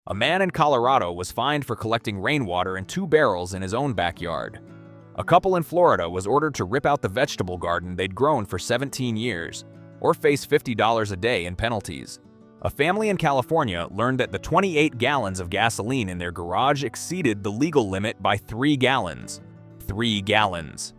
A man in Colorado was fined for collecting rainwater in 2 barrels in his own backyard. A couple in Florida was ordered to rip out the vegetable garden they'd grown for 17 years, or face $50 a day in penalties. A family in California learned that the 28 gallons of gasoline in their garage exceeded the legal limit by 3 gallons. 3 gallons.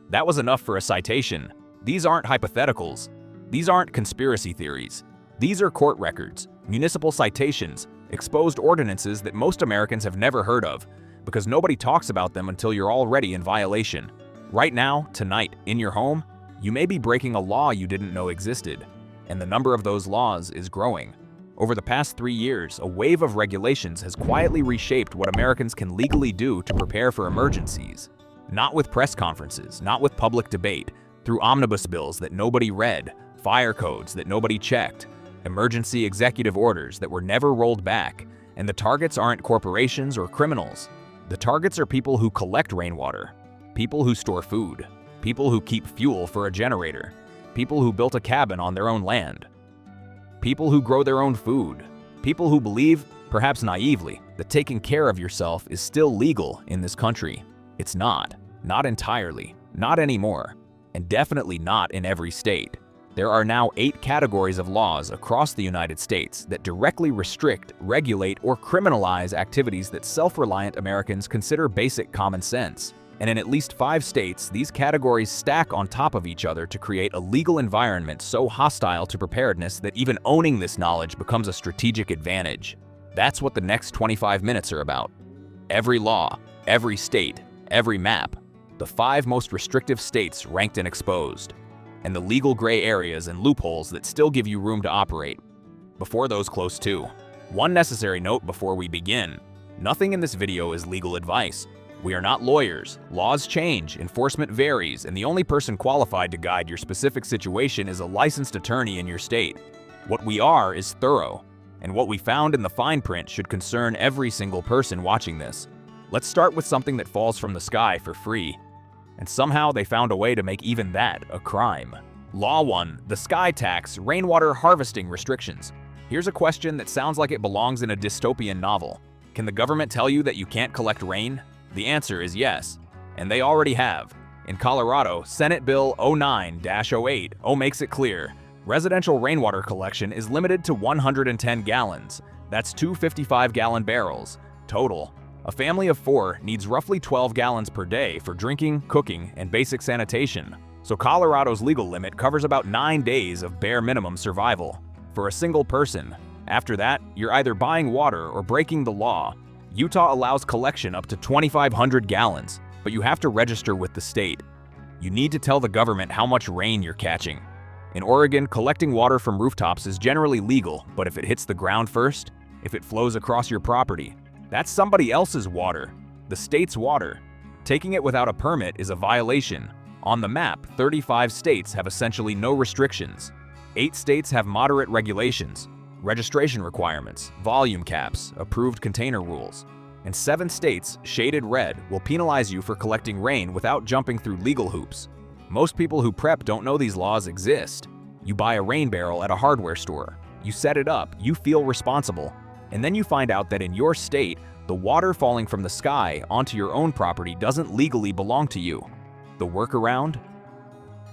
That was enough for a citation. These aren't hypotheticals. These aren't conspiracy theories. These are court records, municipal citations, exposed ordinances that most Americans have never heard of, because nobody talks about them until you're already in violation. Right now, tonight, in your home, you may be breaking a law you didn't know existed, and the number of those laws is growing. Over the past 3 years, a wave of regulations has quietly reshaped what Americans can legally do to prepare for emergencies. Not with press conferences, not with public debate, through omnibus bills that nobody read, fire codes that nobody checked, emergency executive orders that were never rolled back, and the targets aren't corporations or criminals. The targets are people who collect rainwater, people who store food, people who keep fuel for a generator, people who built a cabin on their own land, people who grow their own food, people who believe, perhaps naively, that taking care of yourself is still legal in this country. It's not entirely, not anymore, and definitely not in every state. There are now 8 categories of laws across the United States that directly restrict, regulate, or criminalize activities that self-reliant Americans consider basic common sense. And in at least 5 states, these categories stack on top of each other to create a legal environment so hostile to preparedness that even owning this knowledge becomes a strategic advantage. That's what the next 25 minutes are about. Every law, every state, every map, the 5 most restrictive states ranked and exposed, and the legal gray areas and loopholes that still give you room to operate. Before those close too, one necessary note before we begin: nothing in this video is legal advice. We are not lawyers. Laws change, enforcement varies, and the only person qualified to guide your specific situation is a licensed attorney in your state. What we are is thorough, and what we found in the fine print should concern every single person watching this. Let's start with something that falls from the sky for free. And somehow they found a way to make even that a crime. Law 1, the sky tax, rainwater harvesting restrictions. Here's a question that sounds like it belongs in a dystopian novel. Can the government tell you that you can't collect rain? The answer is yes, and they already have. In Colorado, Senate Bill 09-08 makes it clear. Residential rainwater collection is limited to 110 gallons. That's 2 55-gallon barrels. Total. A family of 4 needs roughly 12 gallons per day for drinking, cooking, and basic sanitation. So Colorado's legal limit covers about 9 days of bare minimum survival for a single person. After that, you're either buying water or breaking the law. Utah allows collection up to 2,500 gallons, but you have to register with the state. You need to tell the government how much rain you're catching. In Oregon, collecting water from rooftops is generally legal, but if it hits the ground first, if it flows across your property, that's somebody else's water, the state's water. Taking it without a permit is a violation. On the map, 35 states have essentially no restrictions. 8 states have moderate regulations, registration requirements, volume caps, approved container rules. And 7 states, shaded red, will penalize you for collecting rain without jumping through legal hoops. Most people who prep don't know these laws exist. You buy a rain barrel at a hardware store. You set it up, you feel responsible. And then you find out that in your state, the water falling from the sky onto your own property doesn't legally belong to you. The workaround?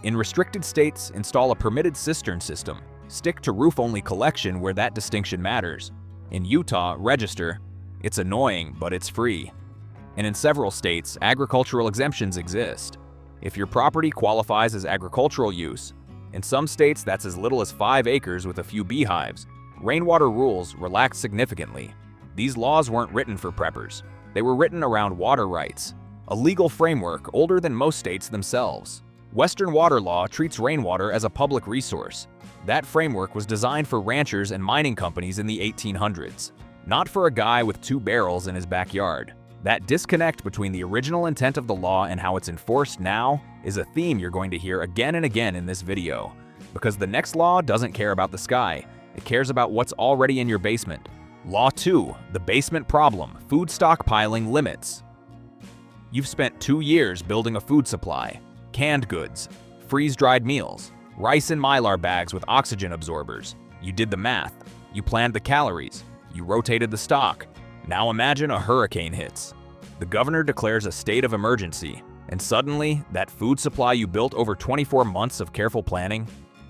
In restricted states, install a permitted cistern system. Stick to roof-only collection where that distinction matters. In Utah, register. It's annoying, but it's free. And in several states, agricultural exemptions exist. If your property qualifies as agricultural use, in some states that's as little as 5 acres with a few beehives, rainwater rules relax significantly. These laws weren't written for preppers. They were written around water rights, a legal framework older than most states themselves. Western water law treats rainwater as a public resource. That framework was designed for ranchers and mining companies in the 1800s, not for a guy with 2 barrels in his backyard. That disconnect between the original intent of the law and how it's enforced now is a theme you're going to hear again and again in this video. Because the next law doesn't care about the sky. It cares about what's already in your basement. Law 2, the basement problem, food stockpiling limits. You've spent 2 years building a food supply, canned goods, freeze-dried meals, rice in Mylar bags with oxygen absorbers. You did the math. You planned the calories. you rotated the stock. Now imagine a hurricane hits. The governor declares a state of emergency, and suddenly, that food supply you built over 24 months of careful planning,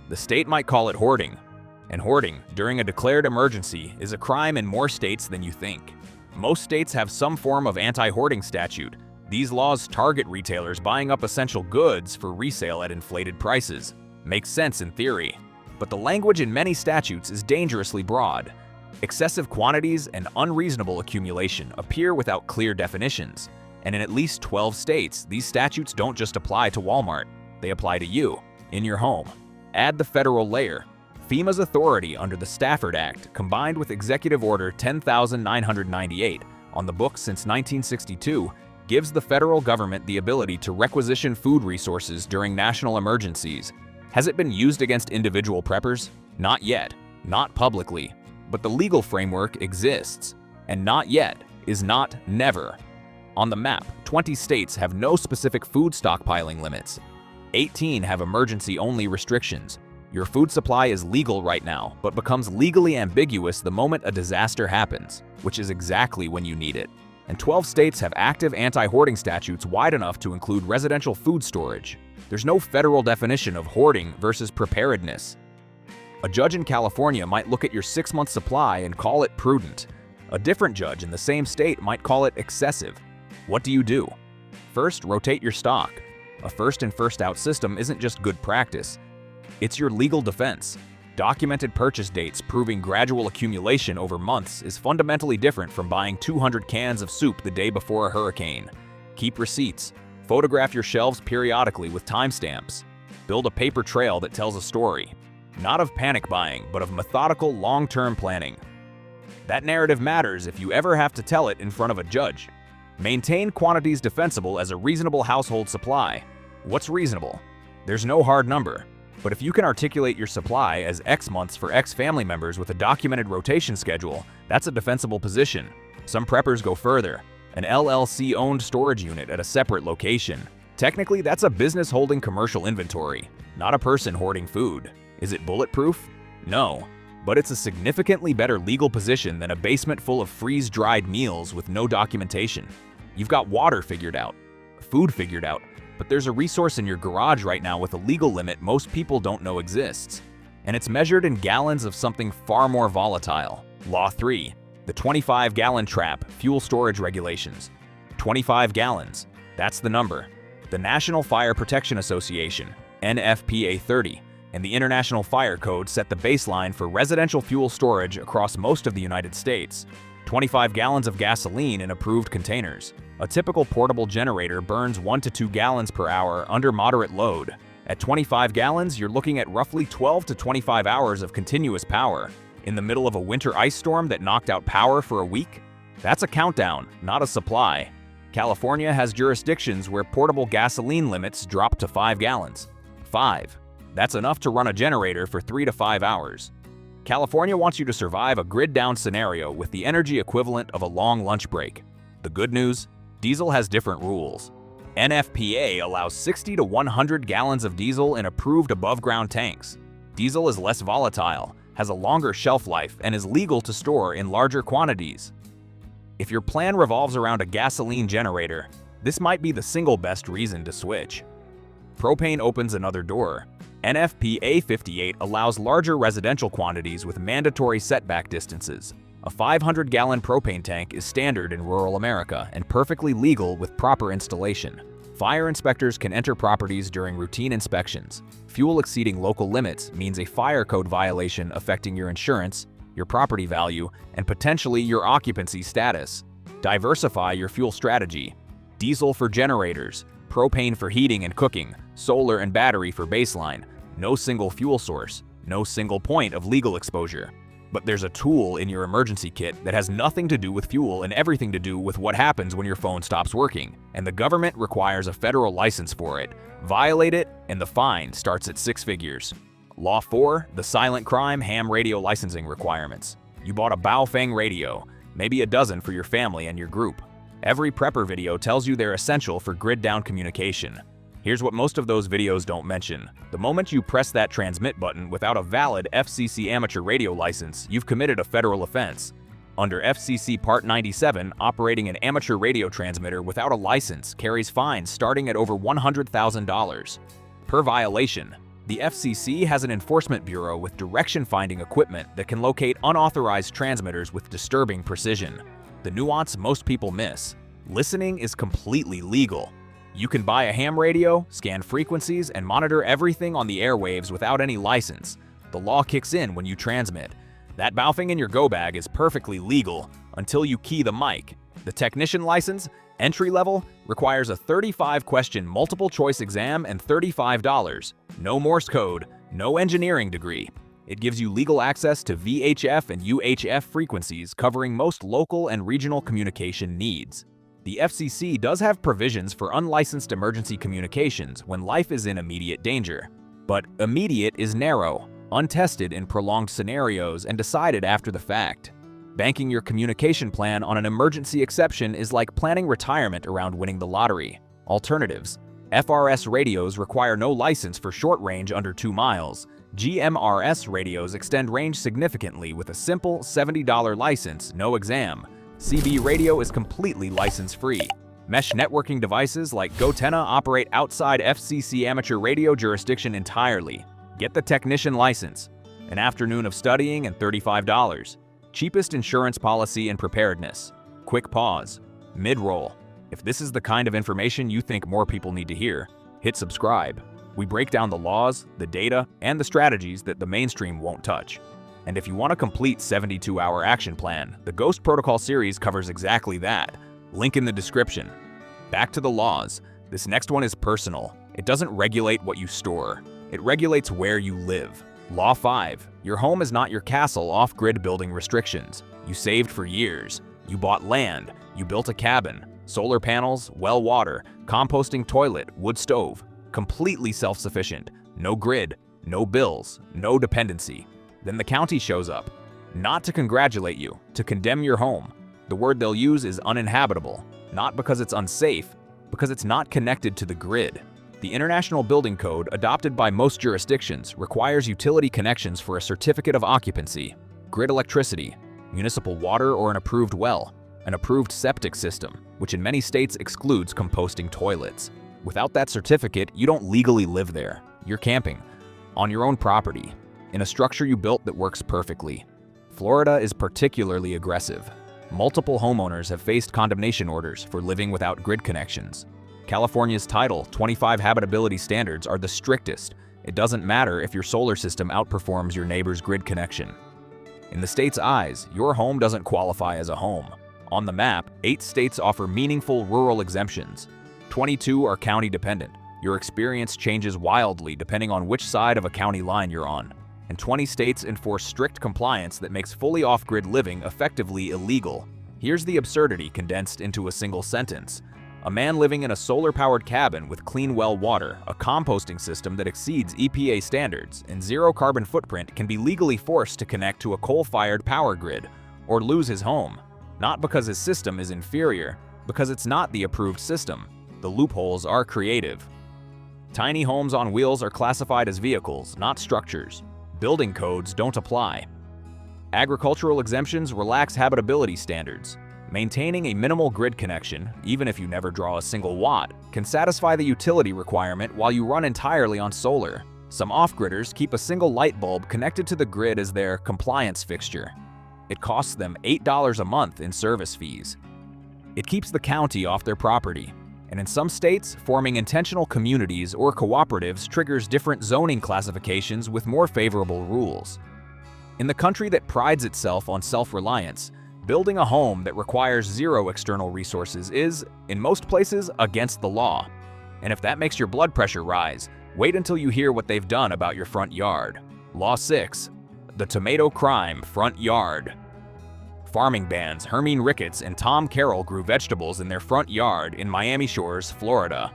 the state might call it hoarding. And hoarding, during a declared emergency, is a crime in more states than you think. Most states have some form of anti-hoarding statute. These laws target retailers buying up essential goods for resale at inflated prices. Makes sense in theory. But the language in many statutes is dangerously broad. Excessive quantities and unreasonable accumulation appear without clear definitions. And in at least 12 states, these statutes don't just apply to Walmart. They apply to you, in your home. Add the federal layer. FEMA's authority under the Stafford Act, combined with Executive Order 10,998, on the books since 1962, gives the federal government the ability to requisition food resources during national emergencies. Has it been used against individual preppers? Not yet. Not publicly. But the legal framework exists. And not yet is not never. On the map, 20 states have no specific food stockpiling limits. 18 have emergency-only restrictions. Your food supply is legal right now, but becomes legally ambiguous the moment a disaster happens, which is exactly when you need it. And 12 states have active anti-hoarding statutes wide enough to include residential food storage. There's no federal definition of hoarding versus preparedness. A judge in California might look at your 6-month supply and call it prudent. A different judge in the same state might call it excessive. What do? First, rotate your stock. A first in, first out system isn't just good practice. It's your legal defense. Documented purchase dates proving gradual accumulation over months is fundamentally different from buying 200 cans of soup the day before a hurricane. Keep receipts. Photograph your shelves periodically with timestamps. Build a paper trail that tells a story. Not of panic buying, but of methodical, long-term planning. That narrative matters if you ever have to tell it in front of a judge. Maintain quantities defensible as a reasonable household supply. What's reasonable? There's no hard number. But if you can articulate your supply as X months for X family members with a documented rotation schedule, that's a defensible position. Some preppers go further. An LLC-owned storage unit at a separate location. Technically, that's a business holding commercial inventory, not a person hoarding food. Is it bulletproof? No. But it's a significantly better legal position than a basement full of freeze-dried meals with no documentation. You've got water figured out, food figured out, but there's a resource in your garage right now with a legal limit most people don't know exists. And it's measured in gallons of something far more volatile. Law 3, the 25-gallon trap, fuel storage regulations. 25 gallons, that's the number. The National Fire Protection Association, NFPA 30, and the International Fire Code set the baseline for residential fuel storage across most of the United States. 25 gallons of gasoline in approved containers. A typical portable generator burns 1 to 2 gallons per hour under moderate load. At 25 gallons, you're looking at roughly 12 to 25 hours of continuous power. In the middle of a winter ice storm that knocked out power for a week? That's a countdown, not a supply. California has jurisdictions where portable gasoline limits drop to 5 gallons. 5. That's enough to run a generator for 3 to 5 hours. California wants you to survive a grid-down scenario with the energy equivalent of a long lunch break. The good news? Diesel has different rules. NFPA allows 60 to 100 gallons of diesel in approved above-ground tanks. Diesel is less volatile, has a longer shelf life, and is legal to store in larger quantities. If your plan revolves around a gasoline generator, this might be the single best reason to switch. Propane opens another door. NFPA 58 allows larger residential quantities with mandatory setback distances. A 500-gallon propane tank is standard in rural America and perfectly legal with proper installation. Fire inspectors can enter properties during routine inspections. Fuel exceeding local limits means a fire code violation affecting your insurance, your property value, and potentially your occupancy status. Diversify your fuel strategy. Diesel for generators, propane for heating and cooking, solar and battery for baseline. No single fuel source, no single point of legal exposure. But there's a tool in your emergency kit that has nothing to do with fuel and everything to do with what happens when your phone stops working, and the government requires a federal license for it. Violate it, and the fine starts at 6 figures. Law 4, the silent crime ham radio licensing requirements. You bought a Baofeng radio, maybe a dozen for your family and your group. Every prepper video tells you they're essential for grid-down communication. Here's what most of those videos don't mention. The moment you press that transmit button without a valid FCC amateur radio license, you've committed a federal offense. Under FCC Part 97, operating an amateur radio transmitter without a license carries fines starting at over $100,000. Per violation, the FCC has an enforcement bureau with direction-finding equipment that can locate unauthorized transmitters with disturbing precision. The nuance most people miss: listening is completely legal. You can buy a ham radio, scan frequencies, and monitor everything on the airwaves without any license. The law kicks in when you transmit. That baufing in your go bag is perfectly legal until you key the mic. The technician license, entry level, requires a 35-question multiple-choice exam and $35. No Morse code, no engineering degree. It gives you legal access to VHF and UHF frequencies covering most local and regional communication needs. The FCC does have provisions for unlicensed emergency communications when life is in immediate danger. But immediate is narrow, untested in prolonged scenarios, and decided after the fact. Banking your communication plan on an emergency exception is like planning retirement around winning the lottery. Alternatives: FRS radios require no license for short range under 2 miles. GMRS radios extend range significantly with a simple $70 license, no exam. CB radio is completely license-free. Mesh networking devices like Gotenna operate outside FCC amateur radio jurisdiction entirely. Get the technician license. An afternoon of studying and $35. Cheapest insurance policy and preparedness. Quick pause. Mid-roll. If this is the kind of information you think more people need to hear, hit subscribe. We break down the laws, the data, and the strategies that the mainstream won't touch. And if you want a complete 72-hour action plan, the Ghost Protocol series covers exactly that. Link in the description. Back to the laws. This next one is personal. It doesn't regulate what you store. It regulates where you live. Law 5. Your home is not your castle off-grid building restrictions. You saved for years. You bought land. You built a cabin. Solar panels, well water, composting toilet, wood stove. Completely self-sufficient. No grid, no bills, no dependency. Then the county shows up. Not to congratulate you, to condemn your home. The word they'll use is uninhabitable. Not because it's unsafe, because it's not connected to the grid. The International Building Code, adopted by most jurisdictions, requires utility connections for a certificate of occupancy, grid electricity, municipal water or an approved well, an approved septic system, which in many states excludes composting toilets. Without that certificate, you don't legally live there. You're camping on your own property, in a structure you built that works perfectly. Florida is particularly aggressive. Multiple homeowners have faced condemnation orders for living without grid connections. California's Title 25 habitability standards are the strictest. It doesn't matter if your solar system outperforms your neighbor's grid connection. In the state's eyes, your home doesn't qualify as a home. On the map, 8 states offer meaningful rural exemptions. 22 are county dependent. Your experience changes wildly depending on which side of a county line you're on. And 20 states enforce strict compliance that makes fully off-grid living effectively illegal. Here's the absurdity condensed into a single sentence. A man living in a solar-powered cabin with clean well water, a composting system that exceeds EPA standards, and zero carbon footprint can be legally forced to connect to a coal-fired power grid, or lose his home. Not because his system is inferior, because it's not the approved system. The loopholes are creative. Tiny homes on wheels are classified as vehicles, not structures. Building codes don't apply. Agricultural exemptions relax habitability standards. Maintaining a minimal grid connection, even if you never draw a single watt, can satisfy the utility requirement while you run entirely on solar. Some off-gridders keep a single light bulb connected to the grid as their compliance fixture. It costs them $8 a month in service fees. It keeps the county off their property. And in some states, forming intentional communities or cooperatives triggers different zoning classifications with more favorable rules. In the country that prides itself on self-reliance, building a home that requires zero external resources is, in most places, against the law. And if that makes your blood pressure rise, wait until you hear what they've done about your front yard. Law 6. The tomato crime front yard. Farming bands Hermine Ricketts and Tom Carroll grew vegetables in their front yard in Miami Shores, Florida,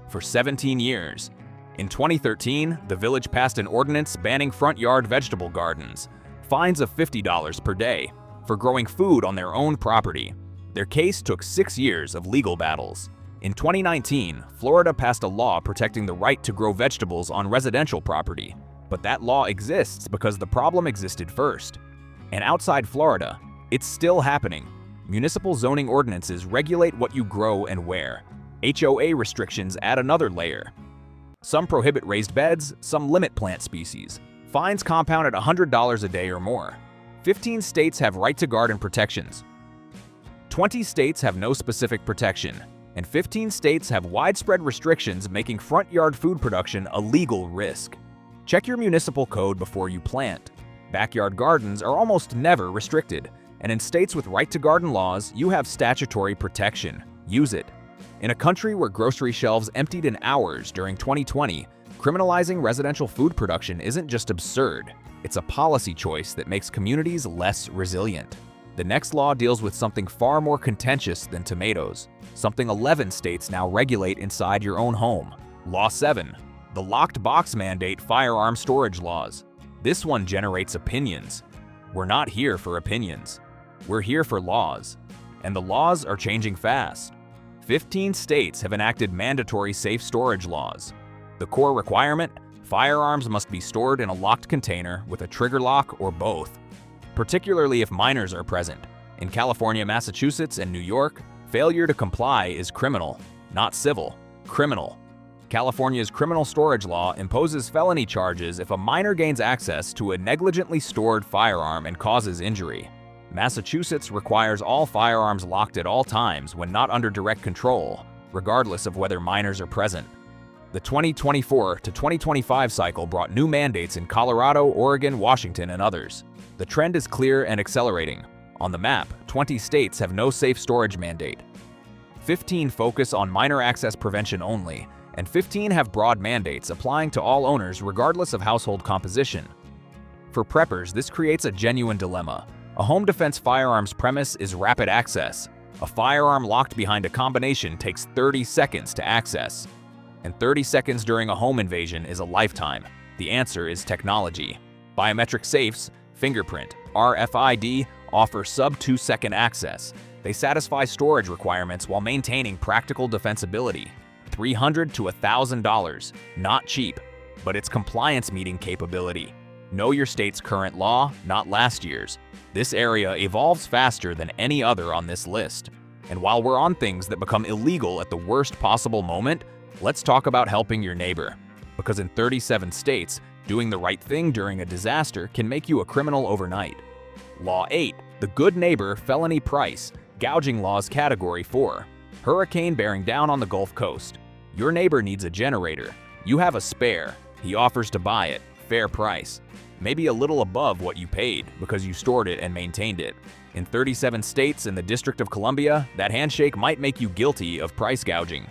for 17 years. In 2013, the village passed an ordinance banning front yard vegetable gardens, fines of $50 per day, for growing food on their own property. Their case took 6 years of legal battles. In 2019, Florida passed a law protecting the right to grow vegetables on residential property. But that law exists because the problem existed first. And outside Florida, It's still happening. Municipal zoning ordinances regulate what you grow and where. HOA restrictions add another layer. Some prohibit raised beds, some limit plant species. Fines compound at $100 a day or more. 15 states have right-to-garden protections. 20 states have no specific protection, and 15 states have widespread restrictions making front yard food production a legal risk. Check your municipal code before you plant. Backyard gardens are almost never restricted, and in states with right-to-garden laws, you have statutory protection. Use it. In a country where grocery shelves emptied in hours during 2020, criminalizing residential food production isn't just absurd, it's a policy choice that makes communities less resilient. The next law deals with something far more contentious than tomatoes, something 11 states now regulate inside your own home. Law 7, the locked box mandate firearm storage laws. This one generates opinions. We're not here for opinions. We're here for laws. And the laws are changing fast. 15 states have enacted mandatory safe storage laws. The core requirement: firearms must be stored in a locked container with a trigger lock or both, particularly if minors are present. In California, Massachusetts, and New York, failure to comply is criminal, not civil, criminal. California's criminal storage law imposes felony charges if a minor gains access to a negligently stored firearm and causes injury. Massachusetts requires all firearms locked at all times when not under direct control, regardless of whether minors are present. The 2024 to 2025 cycle brought new mandates in Colorado, Oregon, Washington, and others. The trend is clear and accelerating. On the map, 20 states have no safe storage mandate. 15 focus on minor access prevention only, and 15 have broad mandates applying to all owners regardless of household composition. For preppers, this creates a genuine dilemma. A home defense firearms premise is rapid access. A firearm locked behind a combination takes 30 seconds to access. And 30 seconds during a home invasion is a lifetime. The answer is technology. Biometric safes, fingerprint, RFID, offer sub-2-second access. They satisfy storage requirements while maintaining practical defensibility. $300 to $1,000, not cheap, but it's compliance-meeting capability. Know your state's current law, not last year's. This area evolves faster than any other on this list. And while we're on things that become illegal at the worst possible moment, let's talk about helping your neighbor. Because in 37 states, doing the right thing during a disaster can make you a criminal overnight. Law 8, the Good Neighbor Felony Price, Gouging Laws Category 4. Hurricane bearing down on the Gulf Coast. Your neighbor needs a generator. You have a spare. He offers to buy it, fair price. Maybe a little above what you paid because you stored it and maintained it. In 37 states and the District of Columbia, that handshake might make you guilty of price gouging.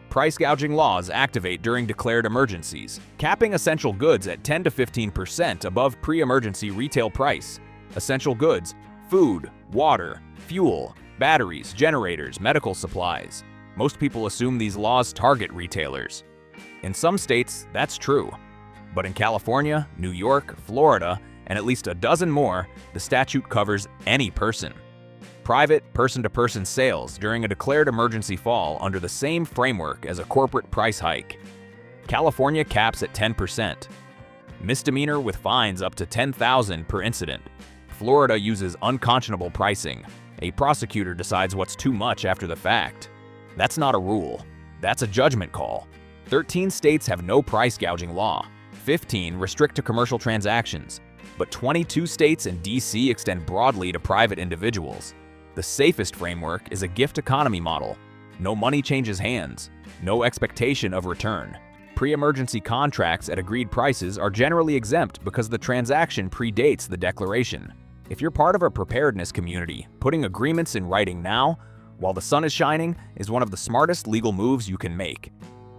Price gouging laws activate during declared emergencies, capping essential goods at 10 to 15% above pre-emergency retail price. Essential goods: food, water, fuel, batteries, generators, medical supplies. Most people assume these laws target retailers. In some states, that's true. But in California, New York, Florida, and at least a dozen more, the statute covers any person. Private, person-to-person sales during a declared emergency fall under the same framework as a corporate price hike. California caps at 10%. Misdemeanor with fines up to $10,000 per incident. Florida uses unconscionable pricing. A prosecutor decides what's too much after the fact. That's not a rule. That's a judgment call. 13 states have no price gouging law. 15 restrict to commercial transactions. But 22 states and DC extend broadly to private individuals. The safest framework is a gift economy model. No money changes hands. No expectation of return. Pre-emergency contracts at agreed prices are generally exempt because the transaction predates the declaration. If you're part of a preparedness community, putting agreements in writing now, while the sun is shining, is one of the smartest legal moves you can make.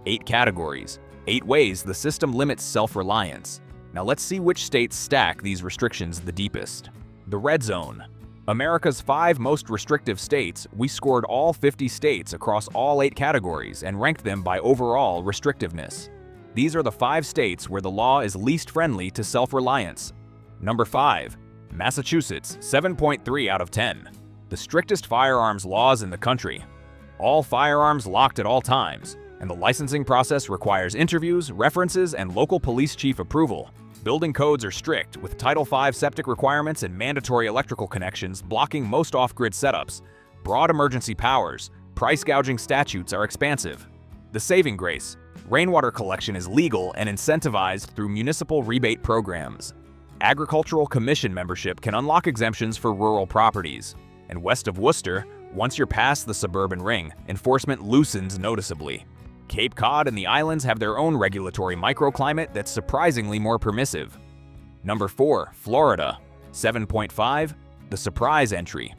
8 categories. 8 ways the system limits self-reliance. Now let's see which states stack these restrictions the deepest. The red zone. America's 5 most restrictive states, we scored all 50 states across all 8 categories and ranked them by overall restrictiveness. These are the 5 states where the law is least friendly to self-reliance. Number 5. Massachusetts, 7.3 out of 10. The strictest firearms laws in the country. All firearms locked at all times, and the licensing process requires interviews, references, and local police chief approval. Building codes are strict, with Title V septic requirements and mandatory electrical connections blocking most off-grid setups. Broad emergency powers, price gouging statutes are expansive. The saving grace: rainwater collection is legal and incentivized through municipal rebate programs. Agricultural Commission membership can unlock exemptions for rural properties. And west of Worcester, once you're past the suburban ring, enforcement loosens noticeably. Cape Cod and the islands have their own regulatory microclimate that's surprisingly more permissive. Number 4. Florida. 7.5. The surprise entry.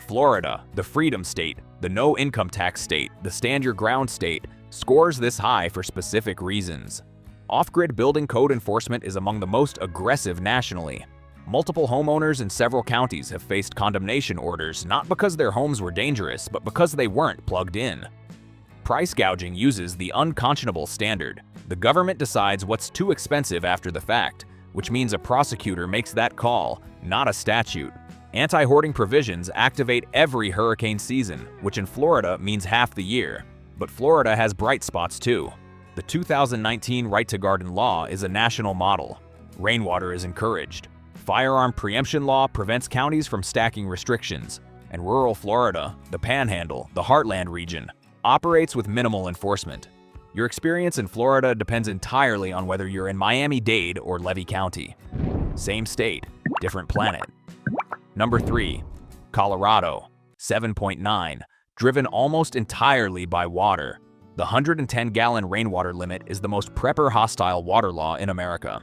Florida, the freedom state, the no income tax state, the stand your ground state, scores this high for specific reasons. Off-grid building code enforcement is among the most aggressive nationally. Multiple homeowners in several counties have faced condemnation orders not because their homes were dangerous, but because they weren't plugged in. Price gouging uses the unconscionable standard. The government decides what's too expensive after the fact, which means a prosecutor makes that call, not a statute. Anti-hoarding provisions activate every hurricane season, which in Florida means half the year. But Florida has bright spots too. The 2019 Right to Garden law is a national model. Rainwater is encouraged. Firearm preemption law prevents counties from stacking restrictions. And rural Florida, the Panhandle, the Heartland region, operates with minimal enforcement. Your experience in Florida depends entirely on whether you're in Miami-Dade or Levy County. Same state, different planet. Number 3. Colorado. 7.9. Driven almost entirely by water. The 110-gallon rainwater limit is the most prepper-hostile water law in America.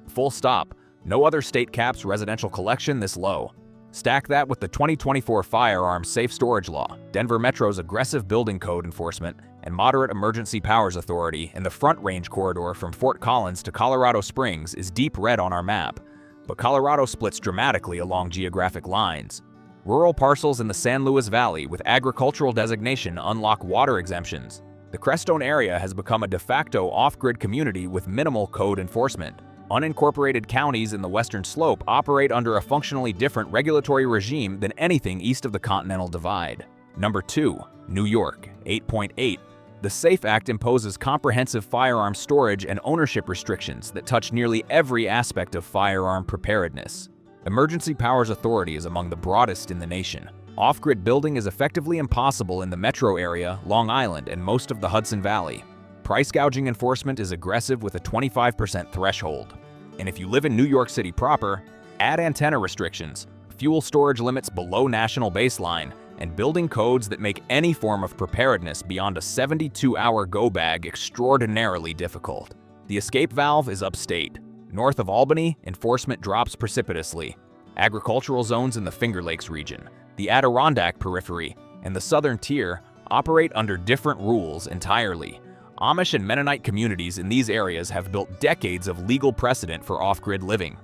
Full stop. No other state caps residential collection this low. Stack that with the 2024 Firearm Safe Storage Law, Denver Metro's aggressive building code enforcement, and moderate emergency powers authority in the Front Range corridor from Fort Collins to Colorado Springs is deep red on our map. But Colorado splits dramatically along geographic lines. Rural parcels in the San Luis Valley with agricultural designation unlock water exemptions. The Crestone area has become a de facto off-grid community with minimal code enforcement. Unincorporated counties in the Western Slope operate under a functionally different regulatory regime than anything east of the Continental Divide. Number 2. New York. 8.8. The SAFE Act imposes comprehensive firearm storage and ownership restrictions that touch nearly every aspect of firearm preparedness. Emergency Powers Authority is among the broadest in the nation. Off-grid building is effectively impossible in the metro area, Long Island, and most of the Hudson Valley. Price gouging enforcement is aggressive with a 25% threshold. And if you live in New York City proper, add antenna restrictions, fuel storage limits below national baseline, and building codes that make any form of preparedness beyond a 72-hour go bag extraordinarily difficult. The escape valve is upstate. North of Albany, enforcement drops precipitously. Agricultural zones in the Finger Lakes region, the Adirondack periphery, and the southern tier operate under different rules entirely. Amish and Mennonite communities in these areas have built decades of legal precedent for off-grid living.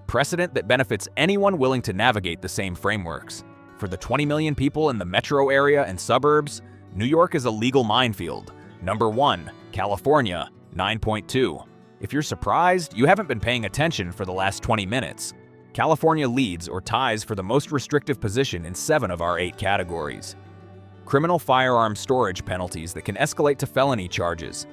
Precedent that benefits anyone willing to navigate the same frameworks. For the 20 million people in the metro area and suburbs, New York is a legal minefield. Number 1. California. 9.2. If you're surprised, you haven't been paying attention for the last 20 minutes. California leads or ties for the most restrictive position in 7 of our 8 categories. Criminal firearm storage penalties that can escalate to felony charges.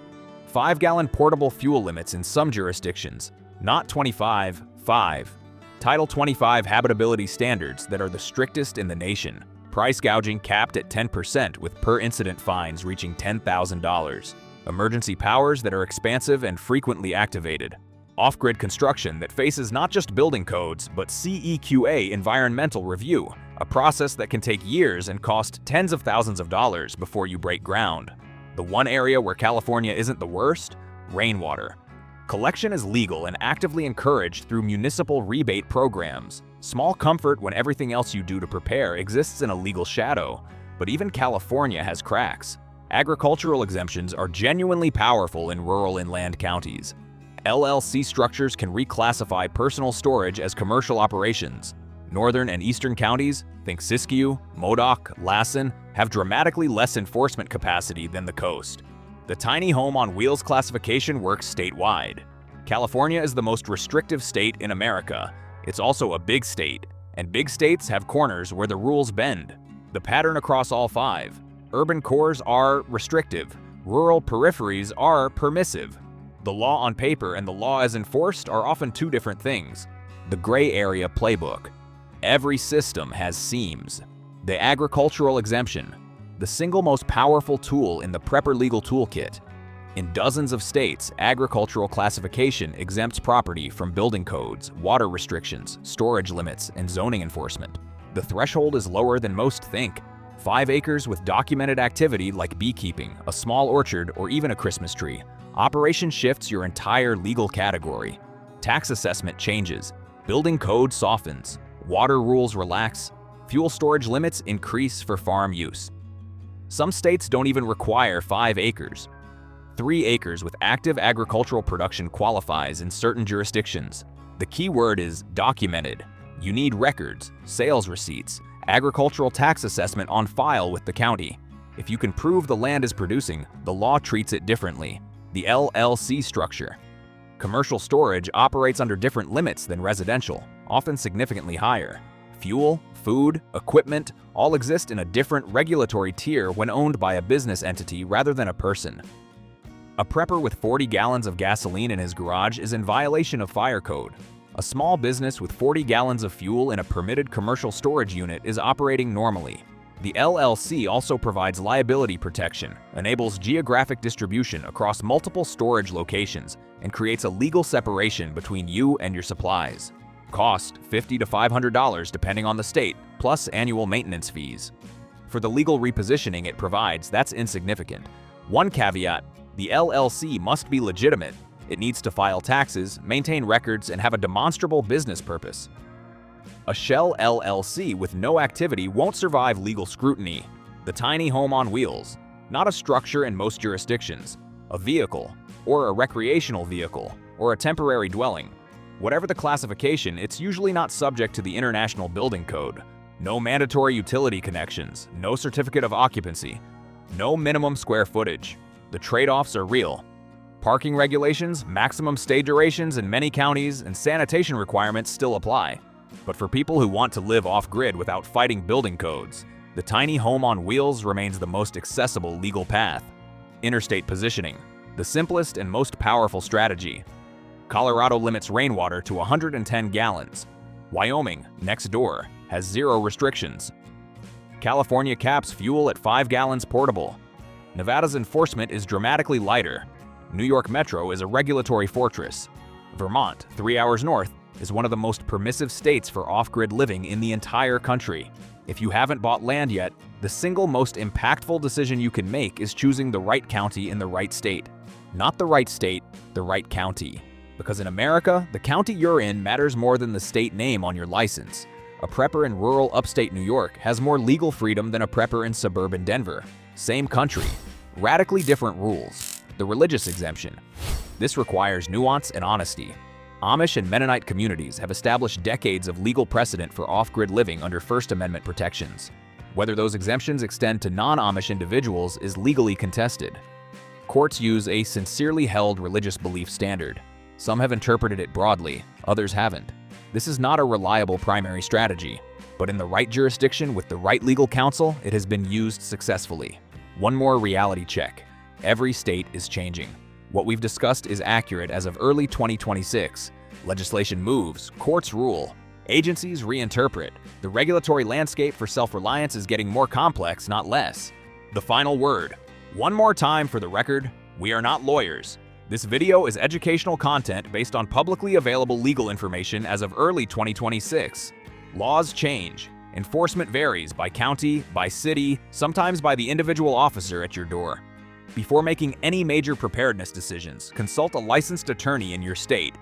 5-gallon portable fuel limits in some jurisdictions, not 25, 5. Title 25 habitability standards that are the strictest in the nation. Price gouging capped at 10% with per-incident fines reaching $10,000. Emergency powers that are expansive and frequently activated. Off-grid construction that faces not just building codes, but CEQA environmental review, a process that can take years and cost tens of thousands of dollars before you break ground. The one area where California isn't the worst? Rainwater. Collection is legal and actively encouraged through municipal rebate programs. Small comfort when everything else you do to prepare exists in a legal shadow. But even California has cracks. Agricultural exemptions are genuinely powerful in rural inland counties. LLC structures can reclassify personal storage as commercial operations. Northern and eastern counties, think Siskiyou, Modoc, Lassen, have dramatically less enforcement capacity than the coast. The tiny home on wheels classification works statewide. California is the most restrictive state in America. It's also a big state, and big states have corners where the rules bend. The pattern across all 5. Urban cores are restrictive. Rural peripheries are permissive. The The law on paper and the law as enforced are often two different things. The gray area playbook. Every system has seams. The agricultural exemption, the single most powerful tool in the prepper legal toolkit. In dozens of states, agricultural classification exempts property from building codes, water restrictions, storage limits, and zoning enforcement. The threshold is lower than most think. 5 acres with documented activity like beekeeping, a small orchard, or even a Christmas tree. Operation shifts your entire legal category. Tax assessment changes. Building code softens. Water rules relax. Fuel storage limits increase for farm use. Some states don't even require 5 acres. 3 acres with active agricultural production qualifies in certain jurisdictions. The key word is documented. You need records, sales receipts, agricultural tax assessment on file with the county. If you can prove the land is producing, the law treats it differently. The LLC structure. Commercial storage operates under different limits than residential, often significantly higher. Fuel, food, equipment all exist in a different regulatory tier when owned by a business entity rather than a person. A prepper with 40 gallons of gasoline in his garage is in violation of fire code. A small business with 40 gallons of fuel in a permitted commercial storage unit is operating normally. The LLC also provides liability protection, enables geographic distribution across multiple storage locations, and creates a legal separation between you and your supplies. Cost $50 to $500 depending on the state, plus annual maintenance fees. For the legal repositioning it provides, that's insignificant. One caveat, the LLC must be legitimate. It needs to file taxes, maintain records, and have a demonstrable business purpose. A shell LLC with no activity won't survive legal scrutiny. The tiny home on wheels, not a structure in most jurisdictions, a vehicle, or a recreational vehicle, or a temporary dwelling. Whatever the classification, it's usually not subject to the International Building Code. No mandatory utility connections, no certificate of occupancy, no minimum square footage. The trade-offs are real. Parking regulations, maximum stay durations in many counties, and sanitation requirements still apply. But for people who want to live off-grid without fighting building codes, the tiny home on wheels remains the most accessible legal path. Interstate positioning, the simplest and most powerful strategy. Colorado limits rainwater to 110 gallons. Wyoming, next door, has 0 restrictions. California caps fuel at 5 gallons portable. Nevada's enforcement is dramatically lighter. New York Metro is a regulatory fortress. Vermont, 3 hours north, is one of the most permissive states for off-grid living in the entire country. If you haven't bought land yet, the single most impactful decision you can make is choosing the right county in the right state. Not the right state, the right county. Because in America, the county you're in matters more than the state name on your license. A prepper in rural upstate New York has more legal freedom than a prepper in suburban Denver. Same country, radically different rules. The religious exemption. This requires nuance and honesty. Amish and Mennonite communities have established decades of legal precedent for off-grid living under First Amendment protections. Whether those exemptions extend to non-Amish individuals is legally contested. Courts use a sincerely held religious belief standard. Some have interpreted it broadly, others haven't. This is not a reliable primary strategy, but in the right jurisdiction with the right legal counsel, it has been used successfully. One more reality check. Every state is changing. What we've discussed is accurate as of early 2026. Legislation moves, courts rule, agencies reinterpret. The regulatory landscape for self-reliance is getting more complex, not less. The final word. One more time for the record, we are not lawyers. This video is educational content based on publicly available legal information as of early 2026. Laws change. Enforcement varies by county, by city, sometimes by the individual officer at your door. Before making any major preparedness decisions, consult a licensed attorney in your state.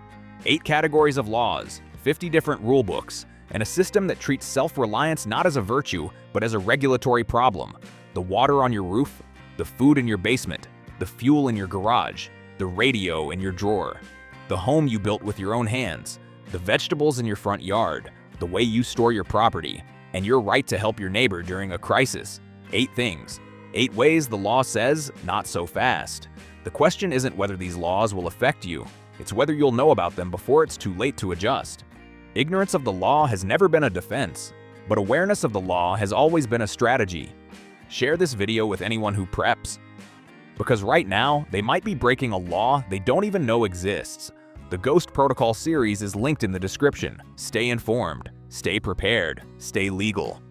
8 categories of laws, 50 different rule books, and a system that treats self-reliance not as a virtue, but as a regulatory problem. The water on your roof, the food in your basement, the fuel in your garage, the radio in your drawer, the home you built with your own hands, the vegetables in your front yard, the way you store your property, and your right to help your neighbor during a crisis. 8 things. 8 ways the law says, not so fast. The question isn't whether these laws will affect you, it's whether you'll know about them before it's too late to adjust. Ignorance of the law has never been a defense, but awareness of the law has always been a strategy. Share this video with anyone who preps. Because right now, they might be breaking a law they don't even know exists. The Ghost Protocol series is linked in the description. Stay informed, stay prepared, stay legal.